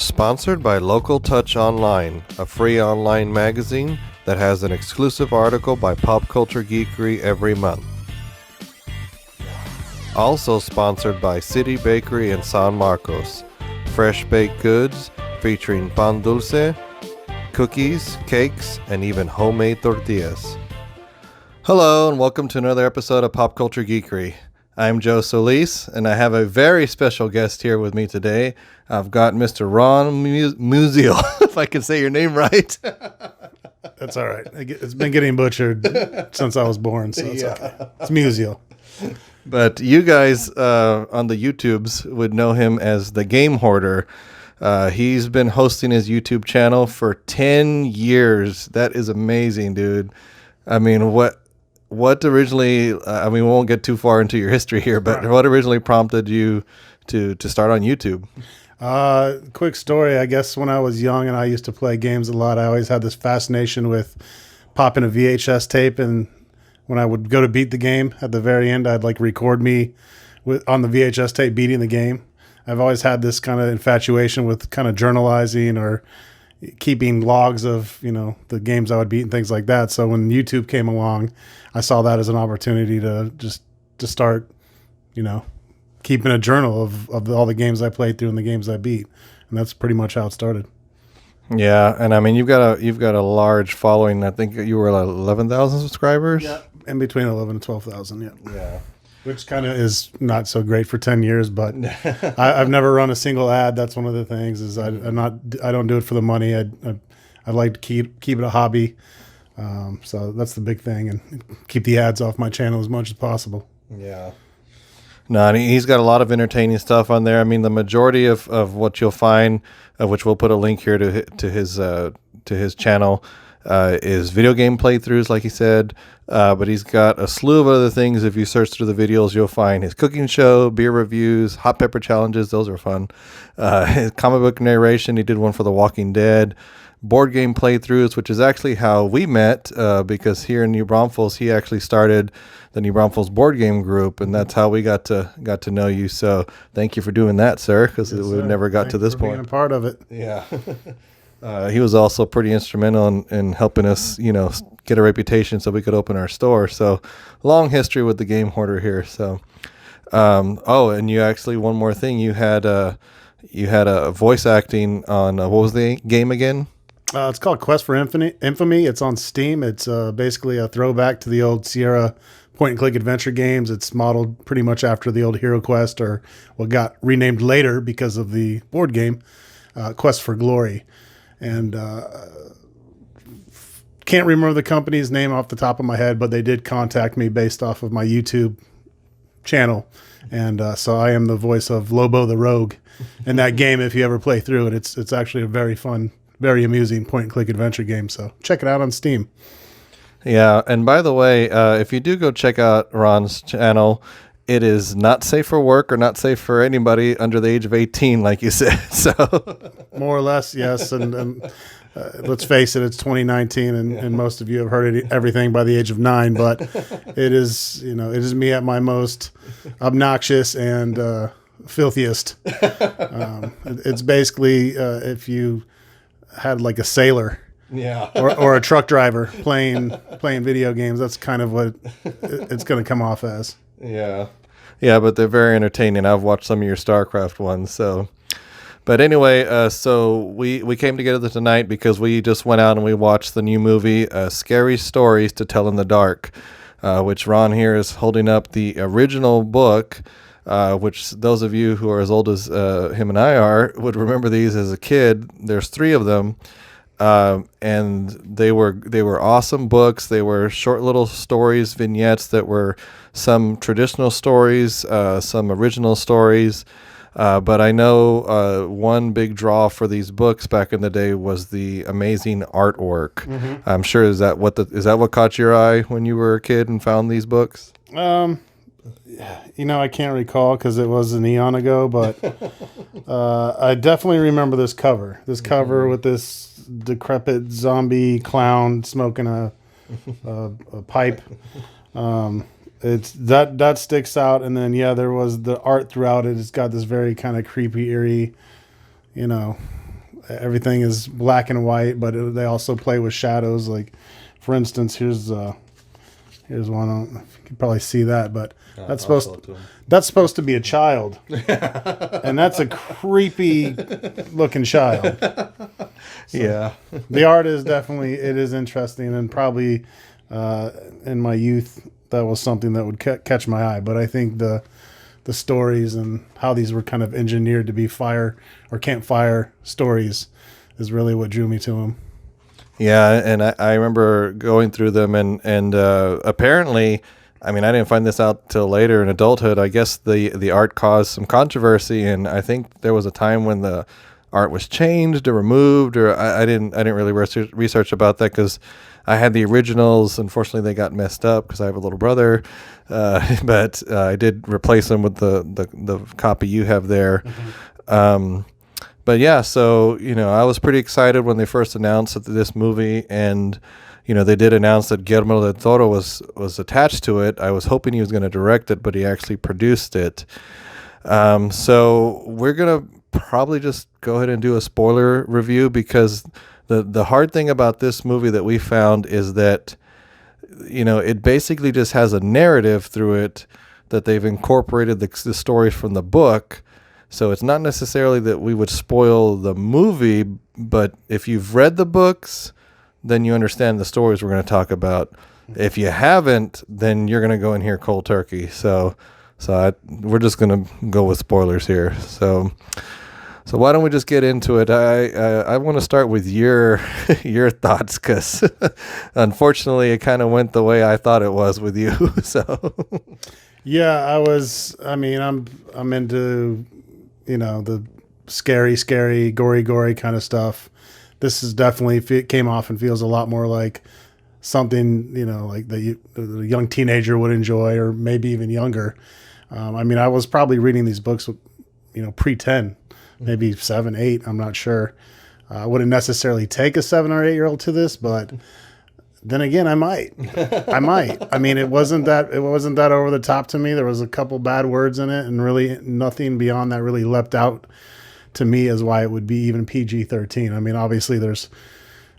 Sponsored by Local Touch Online, a free online magazine that has an exclusive article by Pop Culture Geekery every month. Also sponsored by City Bakery in San Marcos, fresh baked goods featuring pan dulce, cookies, cakes, and even homemade tortillas. Hello and welcome to another episode of Pop Culture Geekery. I'm Joe Solis, and I have a very special guest here with me today. I've got Mr. Ron Musial, if I can say your name right. That's all right. It's been getting butchered since I was born, so it's okay. It's Musial. But you guys on the YouTubes would know him as the Game Hoarder. He's been hosting his YouTube channel for 10 years. That is amazing, dude. I mean, what originally, we won't get too far into your history here, but right. What originally prompted you to start on YouTube? Quick story. I guess when I was young and I used to play games a lot, I always had this fascination with popping a VHS tape, and when I would go to beat the game, at the very end, I'd like record me on the VHS tape beating the game. I've always had this kind of infatuation with kind of journalizing or keeping logs of, the games I would beat and things like that. So when YouTube came along, I saw that as an opportunity to start, keeping a journal of all the games I played through and the games I beat. And that's pretty much how it started. Yeah, and I mean you've got a large following. I think you were like 11,000 subscribers. Yeah, in between 11 and 12,000. Yeah. Yeah. Which kind of is not so great for 10 years, but I've never run a single ad. That's one of the things is I don't do it for the money. I like to keep it a hobby. So that's the big thing, and keep the ads off my channel as much as possible. Yeah. No, and he's got a lot of entertaining stuff on there. I mean, the majority of what you'll find, which we'll put a link here to his channel, is video game playthroughs, like he said. But he's got a slew of other things. If you search through the videos, you'll find his cooking show, beer reviews, hot pepper challenges. Those are fun. His comic book narration. He did one for The Walking Dead. Board game playthroughs, which is actually how we met, because here in New Braunfels, he actually started the New Braunfels board game group, and that's how we got to know you. So thank you for doing that, sir, because we never got to this point. Being a part of it. Yeah. He was also pretty instrumental in helping us, get a reputation so we could open our store. So long history with the Game Hoarder here. So, and you actually, one more thing, you had a voice acting on, what was the game again? It's called Quest for Infamy. It's on Steam. It's basically a throwback to the old Sierra point-and-click adventure games. It's modeled pretty much after the old Hero Quest, or what got renamed later because of the board game, Quest for Glory. And can't remember the company's name off the top of my head, but they did contact me based off of my YouTube channel. And so I am the voice of Lobo the Rogue in that game if you ever play through it. It's actually a very fun, very amusing point-and-click adventure game. So check it out on Steam. Yeah, and by the way, if you do go check out Ron's channel, it is not safe for work or not safe for anybody under the age of 18, like you said. So more or less, yes. And let's face it, it's 2019, and most of you have heard everything by the age of 9. But it is, it is me at my most obnoxious and filthiest. It's basically if you had like a sailor. Yeah. or a truck driver playing video games. That's kind of what it's going to come off as. Yeah. Yeah, but they're very entertaining. I've watched some of your StarCraft ones. So, but anyway, so we came together tonight because we just went out and we watched the new movie, Scary Stories to Tell in the Dark, which Ron here is holding up the original book, which those of you who are as old as him and I are would remember these as a kid. There's 3 of them. And they were awesome books. They were short little stories, vignettes that were some traditional stories, some original stories. But I know one big draw for these books back in the day was the amazing artwork. Mm-hmm. I'm sure is that what caught your eye when you were a kid and found these books? I can't recall because it was an eon ago, but I definitely remember this cover. This cover with this decrepit zombie clown smoking a pipe. It's that sticks out, and then there was the art throughout it. It's got this very kind of creepy, eerie, everything is black and white, but they also play with shadows. Like, for instance, here's one. I don't know if you can probably see that, but that's supposed to be a child, and that's a creepy looking child. So Yeah. the art is definitely, it is interesting, and probably in my youth that was something that would catch my eye. But I think the stories and how these were kind of engineered to be fire or campfire stories is really what drew me to them. Yeah, and I remember going through them, and apparently, I mean, I didn't find this out till later in adulthood. I guess the art caused some controversy, and I think there was a time when the art was changed or removed, or I didn't really research about that because I had the originals. Unfortunately, they got messed up because I have a little brother, but I did replace them with the copy you have there. Mm-hmm. But yeah, so, I was pretty excited when they first announced this movie, and, they did announce that Guillermo del Toro was attached to it. I was hoping he was going to direct it, but he actually produced it. So we're going to probably just go ahead and do a spoiler review, because the hard thing about this movie that we found is that, it basically just has a narrative through it that they've incorporated the stories from the book. So it's not necessarily that we would spoil the movie, but if you've read the books, then you understand the stories we're going to talk about. If you haven't, then you're going to go in here cold turkey. So we're just going to go with spoilers here. So why don't we just get into it? I want to start with your thoughts, because unfortunately it kind of went the way I thought it was with you. So yeah, I'm into, the scary, gory kind of stuff. This is definitely, it came off and feels a lot more like something, like the young teenager would enjoy, or maybe even younger. I was probably reading these books, pre-10, maybe 7, 8, I'm not sure. I wouldn't necessarily take a 7 or 8-year-old to this, but then again, I might. It wasn't that over the top to me. There was a couple bad words in it, and really nothing beyond that really leapt out to me as why it would be even PG-13. Obviously there's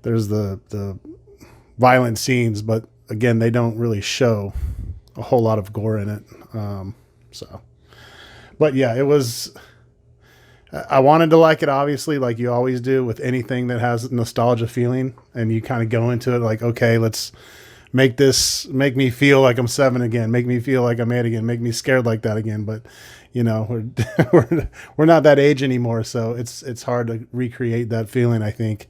the violent scenes, but again, they don't really show a whole lot of gore in it. But yeah, it was. I wanted to like it, obviously, like you always do with anything that has nostalgia feeling, and you kind of go into it like, okay, let's make me feel like I'm 7 again, make me feel like I'm 8 again, make me scared like that again. But we're not that age anymore, so it's hard to recreate that feeling, I think,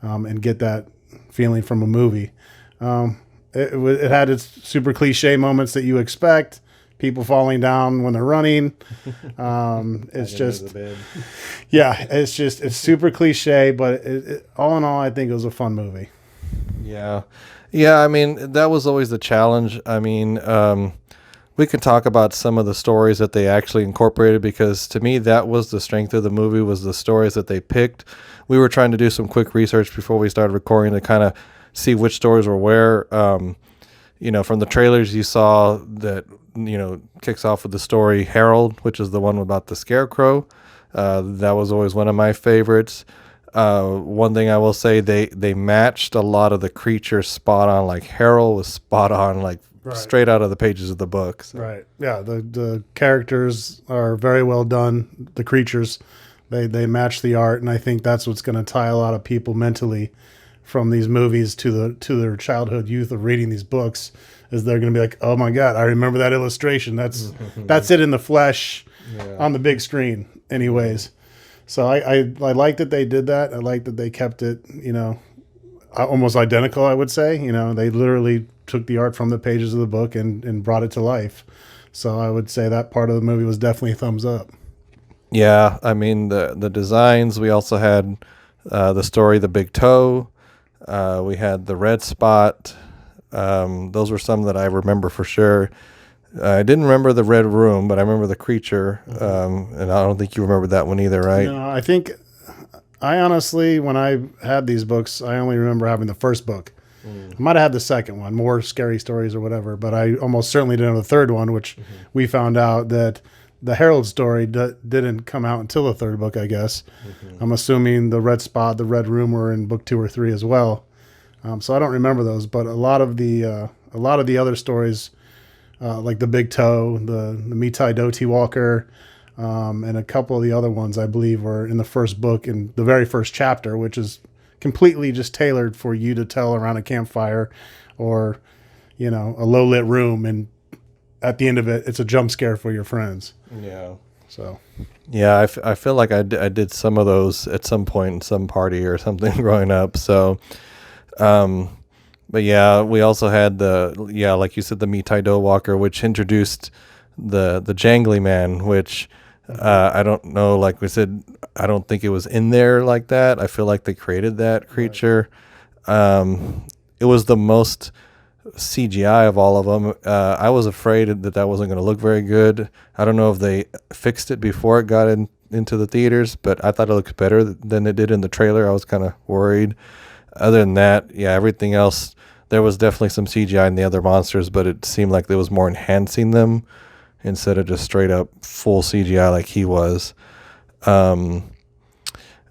and get that feeling from a movie. It had its super cliche moments that you expect. People falling down when they're running. It's just, it's super cliche, but all in all, I think it was a fun movie. Yeah. That was always the challenge. We can talk about some of the stories that they actually incorporated, because to me, that was the strength of the movie, was the stories that they picked. We were trying to do some quick research before we started recording to kind of see which stories were where. From the trailers you saw that, kicks off with the story Harold, which is the one about the scarecrow. That was always one of my favorites. One thing I will say, they matched a lot of the creatures spot on. Like Harold was spot on, like straight out of the pages of the book. So. Right. Yeah. The characters are very well done. The creatures, they match the art, and I think that's what's going to tie a lot of people mentally from these movies to their childhood youth of reading these books, is they're going to be like, oh my God, I remember that illustration. That's it in the flesh on the big screen anyways. So I like that they did that. I like that they kept it, almost identical, I would say. They literally took the art from the pages of the book and brought it to life. So I would say that part of the movie was definitely a thumbs up. Yeah. The designs, we also had the story, The Big Toe. We had the red spot. Those were some that I remember for sure. I didn't remember the red room, but I remember the creature. And I don't think you remember that one either, right? No, I honestly, when I had these books, I only remember having the first book. I might have had the second one, More Scary Stories or whatever, but I almost certainly didn't have the third one, which we found out that the Herald story didn't come out until the third book, I guess. I'm assuming the Red Spot, the Red Room were in book 2 or 3 as well. So I don't remember those, but a lot of the other stories, like the Big Toe, the Mitai Doti Walker, and a couple of the other ones, I believe, were in the first book, in the very first chapter, which is completely just tailored for you to tell around a campfire or, a low lit room. And at the end of it, it's a jump scare for your friends. Yeah. So. Yeah, I feel like I did some of those at some point in some party or something growing up. So, but yeah, we also had like you said, the Mitai Do Walker, which introduced the Jangly Man, which I don't know, like we said, I don't think it was in there like that. I feel like they created that creature. Right. It was the most CGI of all of them. I was afraid that wasn't going to look very good. I don't know if they fixed it before it got into the theaters, but I thought it looked better than it did in the trailer. I was kind of worried. Other than that, yeah, everything else, there was definitely some CGI in the other monsters, but it seemed like there was more enhancing them instead of just straight up full CGI like he was.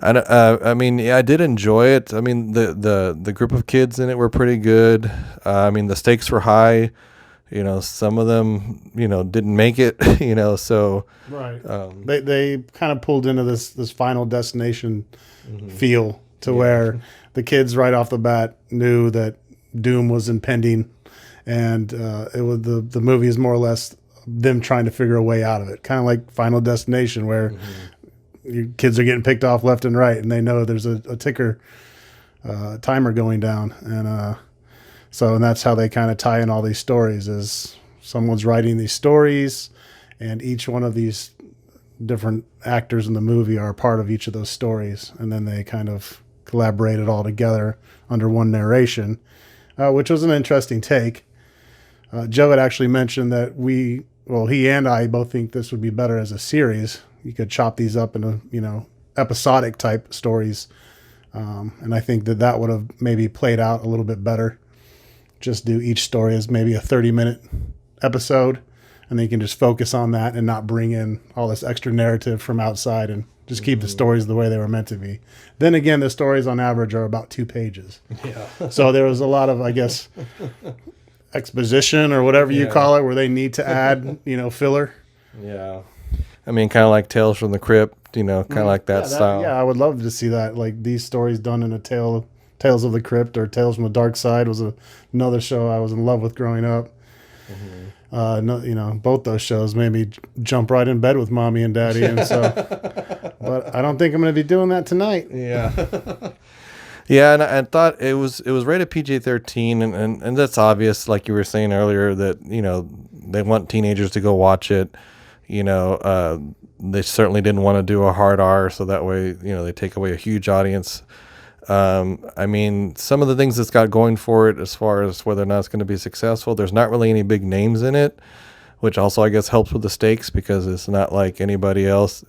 I mean, yeah, I did enjoy it. I mean, the group of kids in it were pretty good. I mean, the stakes were high. Some of them, didn't make it. So right. They kind of pulled into this Final Destination feel to where the kids right off the bat knew that doom was impending, and it was the movie is more or less them trying to figure a way out of it, kind of like Final Destination, where your kids are getting picked off left and right, and they know there's a ticker timer going down, and that's how they kind of tie in all these stories. Is someone's writing these stories, and each one of these different actors in the movie are a part of each of those stories, and then they kind of collaborate it all together under one narration, which was an interesting take. Joe had actually mentioned that he and I both think this would be better as a series. You could chop these up into, episodic type stories. And I think that would have maybe played out a little bit better. Just do each story as maybe a 30-minute episode, and then you can just focus on that and not bring in all this extra narrative from outside, and just keep the stories the way they were meant to be. Then again, the stories on average are about 2 pages. Yeah. So there was a lot of, I guess, exposition or whatever you call it, where they need to add, filler. Yeah. I mean, kind of like Tales from the Crypt, kind of like that style. I would love to see that. Like these stories done in a Tales of the Crypt or Tales from the Dark Side was another show I was in love with growing up. Both those shows made me jump right in bed with mommy and daddy, and so. But I don't think I'm going to be doing that tonight. Yeah. Yeah, and I thought it was rated PG-13, and that's obvious, like you were saying earlier, that they want teenagers to go watch it. They certainly didn't want to do a hard R, so that way they take away a huge audience. I mean, some of the things it's got going for it, as far as whether or not it's going to be successful, there's not really any big names in it, which also I guess helps with the stakes, because it's not like anybody's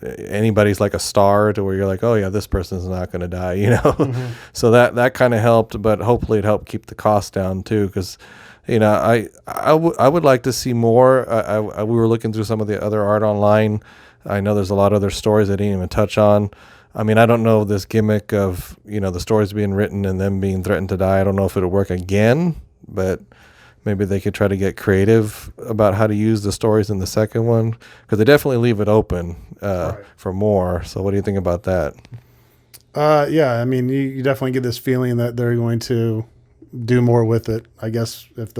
like a star to where you're like, oh yeah, this person's not going to die, So that kind of helped, but hopefully it helped keep the cost down too, because I would like to see more. We were looking through some of the other art online. I know there's a lot of other stories I didn't even touch on. I mean, I don't know this gimmick of the stories being written and them being threatened to die. I don't know if it'll work again, but maybe they could try to get creative about how to use the stories in the second one, because they definitely leave it open for more. So what do you think about that? Yeah, I mean, you definitely get this feeling that they're going to do more with it, I guess, if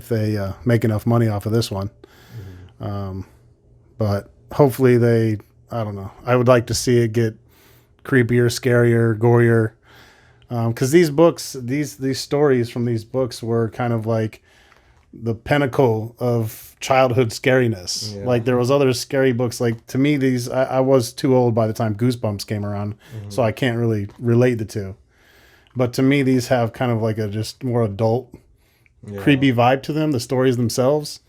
they make enough money off of this one. But hopefully I don't know. I would like to see it get creepier, scarier, gorier. Because these books, these stories from these books were kind of like the pinnacle of childhood scariness. Yeah. Like there was other scary books. Like to me, I was too old by the time Goosebumps came around, so I can't really relate the two. But to me, these have kind of like a just more adult, creepy vibe to them. The stories themselves,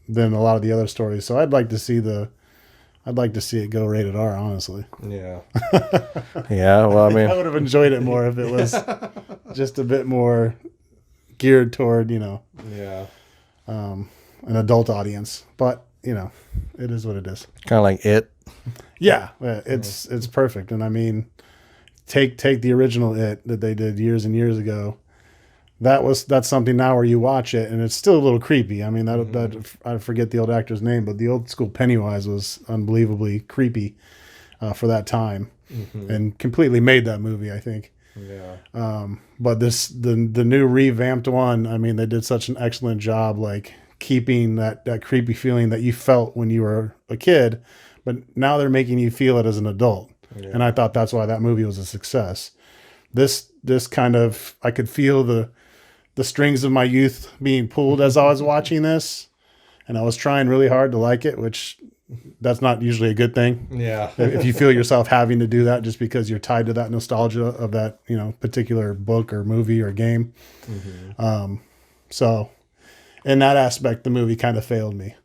than a lot of the other stories. So I'd like to see it go rated R, honestly. Yeah. Yeah. Well, I mean, I would have enjoyed it more if it was just a bit more geared toward, Yeah. an adult audience. But it is what it is. Kind of like It. Yeah, it's perfect. And I mean, take the original It that they did years and years ago. That's something now where you watch it and it's still a little creepy. I mean, that I forget the old actor's name, but the old school Pennywise was unbelievably creepy for that time, and completely made that movie, I think. Yeah. But the new revamped one, I mean, they did such an excellent job, like keeping that creepy feeling that you felt when you were a kid, but now they're making you feel it as an adult. Yeah. And I thought that's why that movie was a success. This kind of, I could feel the strings of my youth being pulled as I was watching this, and I was trying really hard to like it, which that's not usually a good thing. Yeah. If you feel yourself having to do that just because you're tied to that nostalgia of that, particular book or movie or game. So in that aspect, the movie kind of failed me.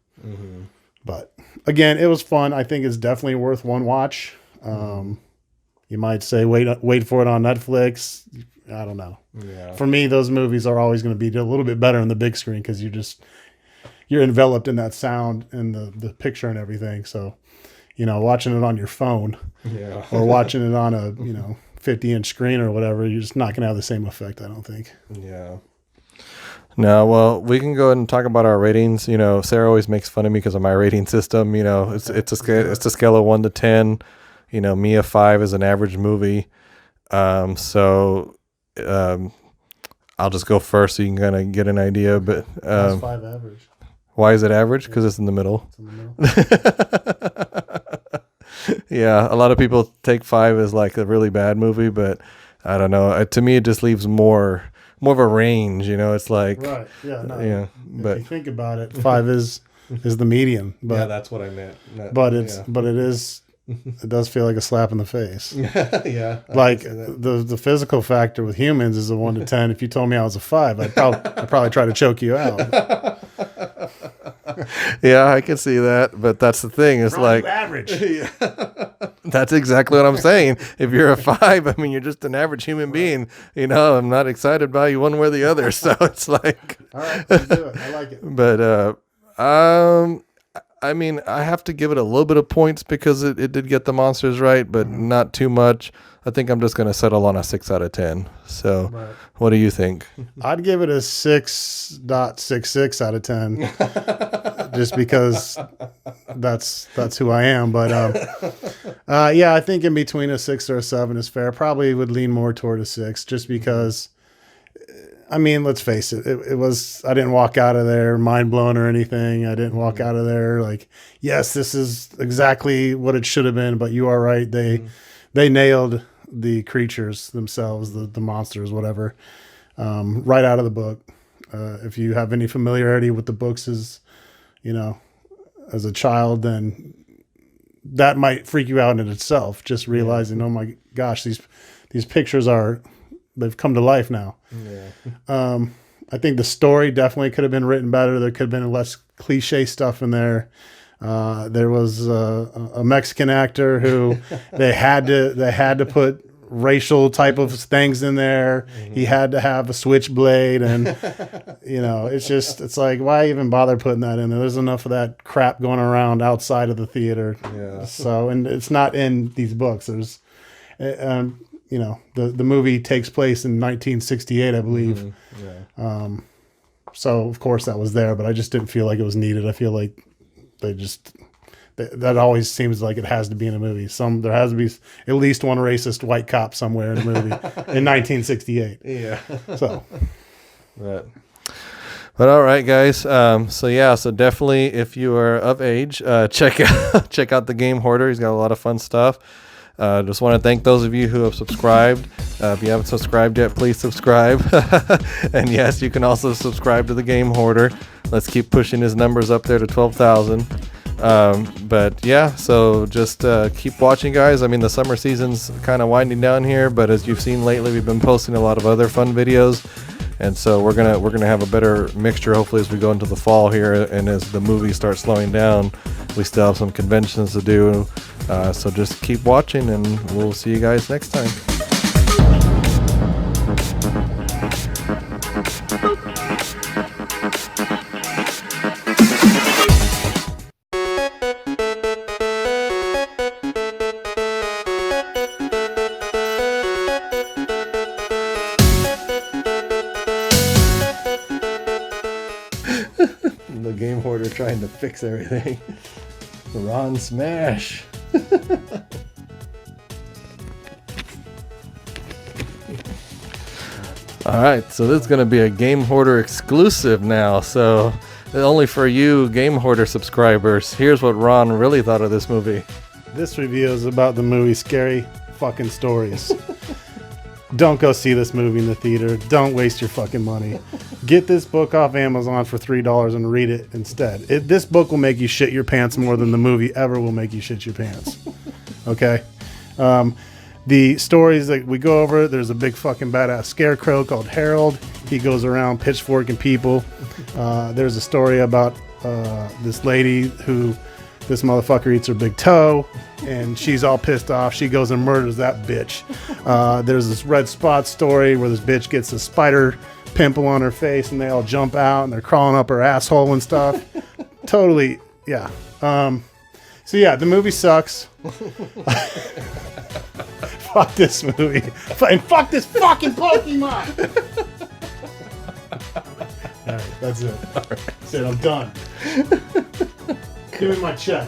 But again, it was fun. I think it's definitely worth one watch. You might say, wait for it on Netflix. I don't know. Yeah. For me, those movies are always going to be a little bit better on the big screen because you're enveloped in that sound and the picture and everything. So, watching it on your phone or watching it on a 50-inch screen or whatever, you're just not going to have the same effect, I don't think. Yeah. No, well, we can go ahead and talk about our ratings. Sarah always makes fun of me because of my rating system. It's a scale of 1 to 10. Me, a 5 is an average movie. I'll just go first so you can kind of get an idea. But That's 5 average. Why is it average? Because it's in the middle. It's in the middle. Yeah, a lot of people take 5 as like a really bad movie, but I don't know. To me, it just leaves more of a range. It's like right. Yeah. No, yeah. But if you think about it, 5 is the median. But yeah, that's what I meant. It does feel like a slap in the face. Yeah. Like the physical factor with humans is a 1 to 10. If you told me I was a 5, I'd probably try to choke you out. Yeah, I can see that, but that's the thing. It's like average. Yeah. That's exactly what I'm saying. If you're a 5, I mean, you're just an average human being. I'm not excited by you one way or the other. So it's like, all right, let's do it. I like it. But I mean, I have to give it a little bit of points because it did get the monsters right, but not too much. I think I'm just going to settle on a 6 out of 10. So What do you think? I'd give it a 6.66 out of 10 just because that's who I am. But yeah, I think in between a 6 or a 7 is fair. Probably would lean more toward a 6 just because, I mean, let's face it. It was, I didn't walk out of there mind blown or anything. I didn't walk out of there like, yes, this is exactly what it should have been. But you are right. They nailed the creatures themselves, the monsters, whatever, right out of the book. If you have any familiarity with the books as a child, then that might freak you out in itself. Just realizing, oh my gosh, these pictures they've come to life now. Yeah. I think the story definitely could have been written better. There could have been less cliche stuff in there. There was a Mexican actor who they had to put racial type of things in there. He had to have a switchblade, and it's like, why even bother putting that in there? There's enough of that crap going around outside of the theater. Yeah. So, and it's not in these books. There's, the movie takes place in 1968, I believe. Yeah. So of course that was there, but I just didn't feel like it was needed. I feel like that always seems like it has to be in a movie. There has to be at least one racist white cop somewhere in a movie in 1968. Yeah. So. But all right, guys. So definitely, if you are of age, check out the Game Hoarder. He's got a lot of fun stuff. Just want to thank those of you who have subscribed. If you haven't subscribed yet, please subscribe. And yes, you can also subscribe to the Game Hoarder. Let's keep pushing his numbers up there to 12,000. But yeah, so just keep watching, guys. I mean, the summer season's kind of winding down here, but as you've seen lately, we've been posting a lot of other fun videos. And so we're gonna have a better mixture, hopefully, as we go into the fall here, and as the movies start slowing down, we still have some conventions to do. So just keep watching, and we'll see you guys next time. The game hoarder trying to fix everything. Ron Smash. Alright, so this is going to be a Game Hoarder exclusive now, so only for you Game Hoarder subscribers. Here's what Ron really thought of this movie. This review is about the movie Scary Fucking Stories. Don't go see this movie in the theater. Don't waste your fucking money. Get this book off Amazon for $3 and read it instead. This book will make you shit your pants more than the movie ever will make you shit your pants. Okay? The stories that we go over, there's a big fucking badass scarecrow called Harold. He goes around pitchforking people. There's a story about this lady who, this motherfucker eats her big toe, and she's all pissed off. She goes and murders that bitch. There's this red spot story where this bitch gets a spider pimple on her face, and they all jump out, and they're crawling up her asshole and stuff. Totally, yeah. So yeah, the movie sucks. Fuck this movie. And fuck this fucking Pokemon. All right, that's it. All right. That's it. I'm done. Give me my check.